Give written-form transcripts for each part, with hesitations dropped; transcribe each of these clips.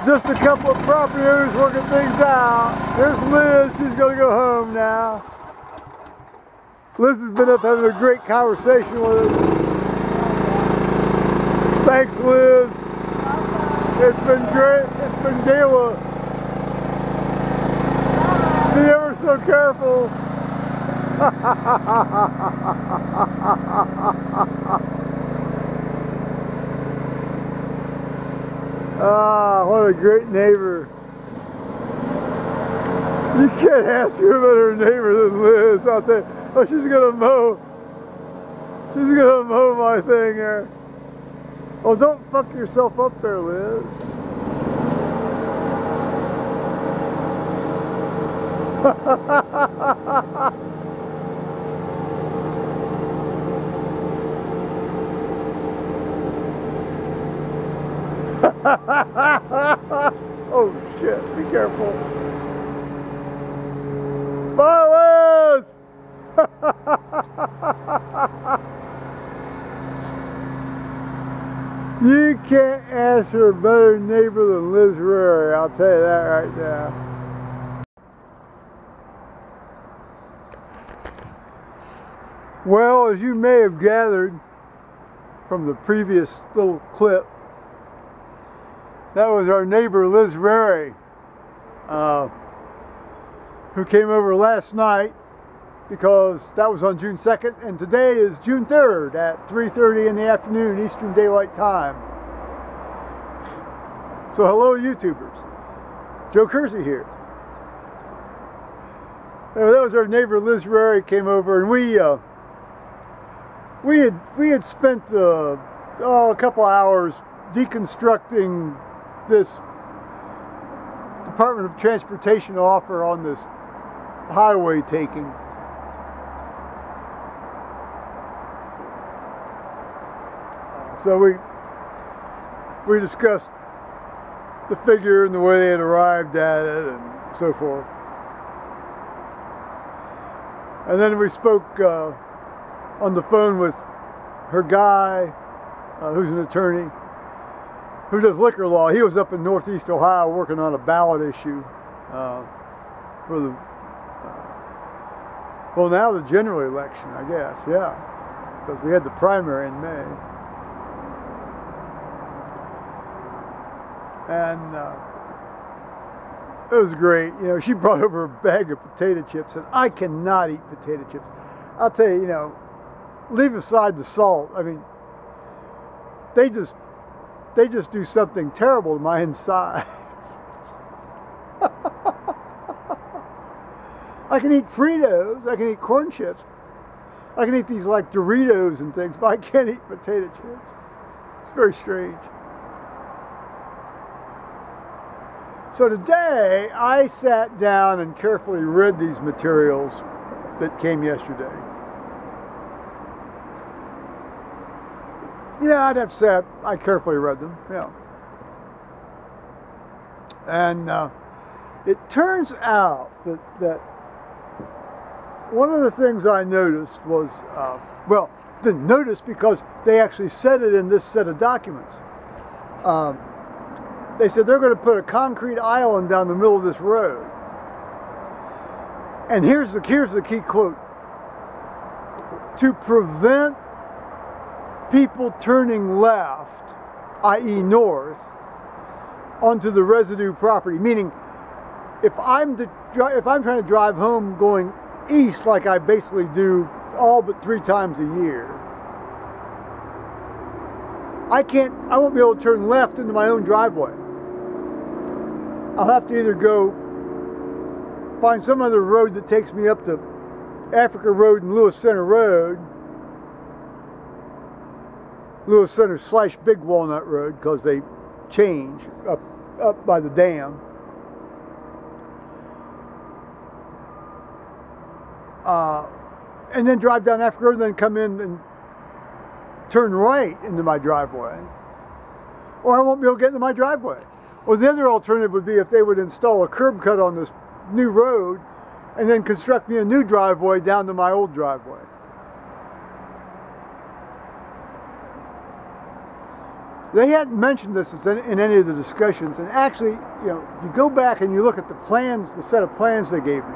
Just a couple of property owners working things out. There's Liz, she's gonna go home now. Liz has been up having a great conversation with us. Thanks, Liz. It's been great. It's been Gala. Be ever so careful. Ah, what a great neighbor. You can't ask her about her neighbor than Liz out there. Oh, she's gonna mow. She's gonna mow my thing there. Oh, don't fuck yourself up there, Liz. Oh shit, be careful. Bye, Liz! You can't ask for a better neighbor than Liz Rary, I'll tell you that right now. Well, as you may have gathered from the previous little clip, that was our neighbor Liz Rary, who came over last night because that was on June 2nd, and today is June 3rd at 3:30 in the afternoon Eastern Daylight Time. So hello YouTubers, Joe Kersey here. That was our neighbor Liz Rary came over, and we had spent a couple hours deconstructing this Department of Transportation offer on this highway taking. So we discussed the figure and the way they had arrived at it and so forth. And then we spoke on the phone with her guy, who's an attorney, who does liquor law. He was up in Northeast Ohio working on a ballot issue for the, well, now the general election, I guess, yeah, because we had the primary in May. And it was great. You know, she brought over a bag of potato chips, and I cannot eat potato chips. I'll tell you, you know, leave aside the salt. I mean, they just do something terrible to my insides. I can eat Fritos, I can eat corn chips, I can eat these like Doritos and things, but I can't eat potato chips. It's very strange. So today, I sat down and carefully read these materials that came yesterday. Yeah, I'd have to say I carefully read them, yeah. And it turns out that one of the things I noticed was, well, didn't notice because they actually said it in this set of documents. They said they're going to put a concrete island down the middle of this road. And here's the key quote. To prevent people turning left, i.e. north, onto the residue property. Meaning, if I'm trying to drive home going east like I basically do all but 3 times a year, I won't be able to turn left into my own driveway. I'll have to either go find some other road that takes me up to Africa Road and Lewis Center Road, Lewis Center / Big Walnut Road, because they change up by the dam. And then drive down Africa Road and then come in and turn right into my driveway. Or I won't be able to get into my driveway. Or the other alternative would be if they would install a curb cut on this new road and then construct me a new driveway down to my old driveway. they hadn't mentioned this in any of the discussions, and actually, you know, if you go back and you look at the plans, the set of plans they gave me,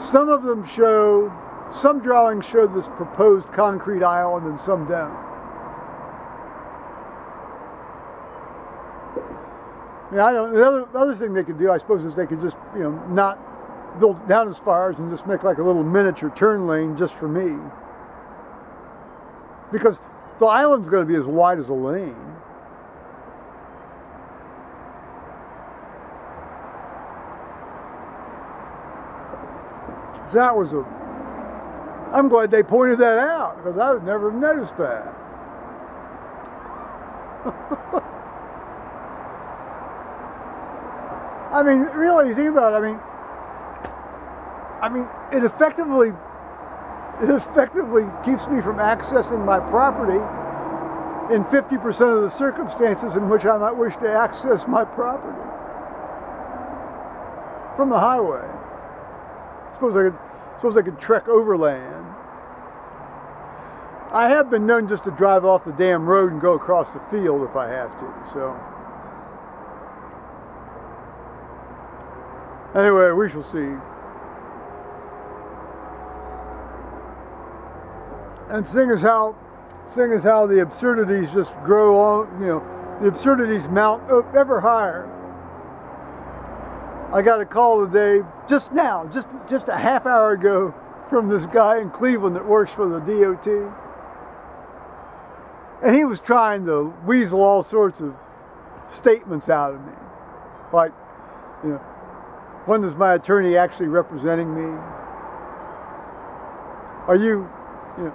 some of them show, some drawings show this proposed concrete island and some don't. I mean, I don't, the other thing they could do, I suppose, is they could just, you know, not build down as far and just make like a little miniature turn lane just for me. Because the island's going to be as wide as a lane. That was a... I'm glad they pointed that out, because I would never have noticed that. I mean, really, think about it. I mean, it effectively keeps me from accessing my property in 50% of the circumstances in which I might wish to access my property from the highway. Suppose I could trek overland. I have been known just to drive off the damn road and go across the field if I have to, so. Anyway, we shall see. And seeing as how the absurdities just grow on, you know, the absurdities mount ever higher. I got a call today, just now, just a half hour ago, from this guy in Cleveland that works for the DOT. And he was trying to weasel all sorts of statements out of me. Like, you know, when is my attorney actually representing me? Are you, you know,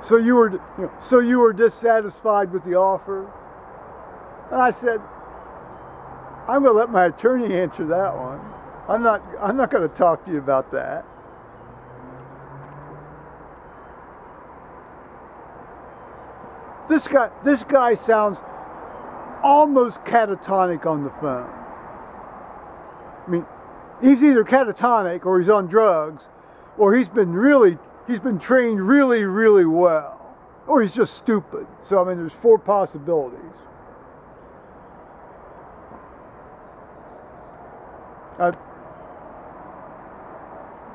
so you were dissatisfied with the offer? And I said, I'm going to let my attorney answer that one. I'm not going to talk to you about that. This guy sounds almost catatonic on the phone. I mean, he's either catatonic or he's on drugs, or he's been trained really, really well, or he's just stupid. So I mean, there's 4 possibilities.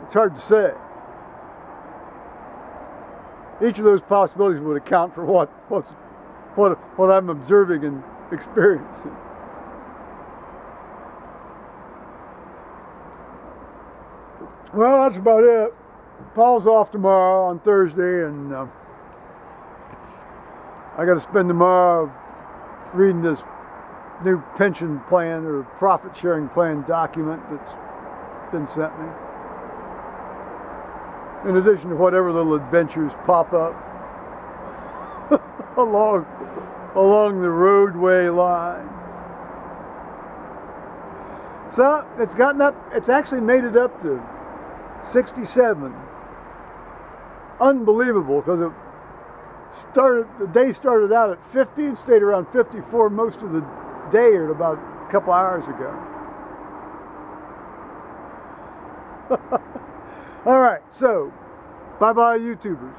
It's hard to say. Each of those possibilities would account for what I'm observing and experiencing. Well, that's about it. Paul's off tomorrow on Thursday, and I got to spend tomorrow reading this new pension plan or profit sharing plan document that's been sent me. In addition to whatever little adventures pop up along the roadway line. So it's gotten up, it's actually made it up to 67. Unbelievable, because the day started out at 50 and stayed around 54 most of the day, or about a couple hours ago. All right, so bye-bye, YouTubers.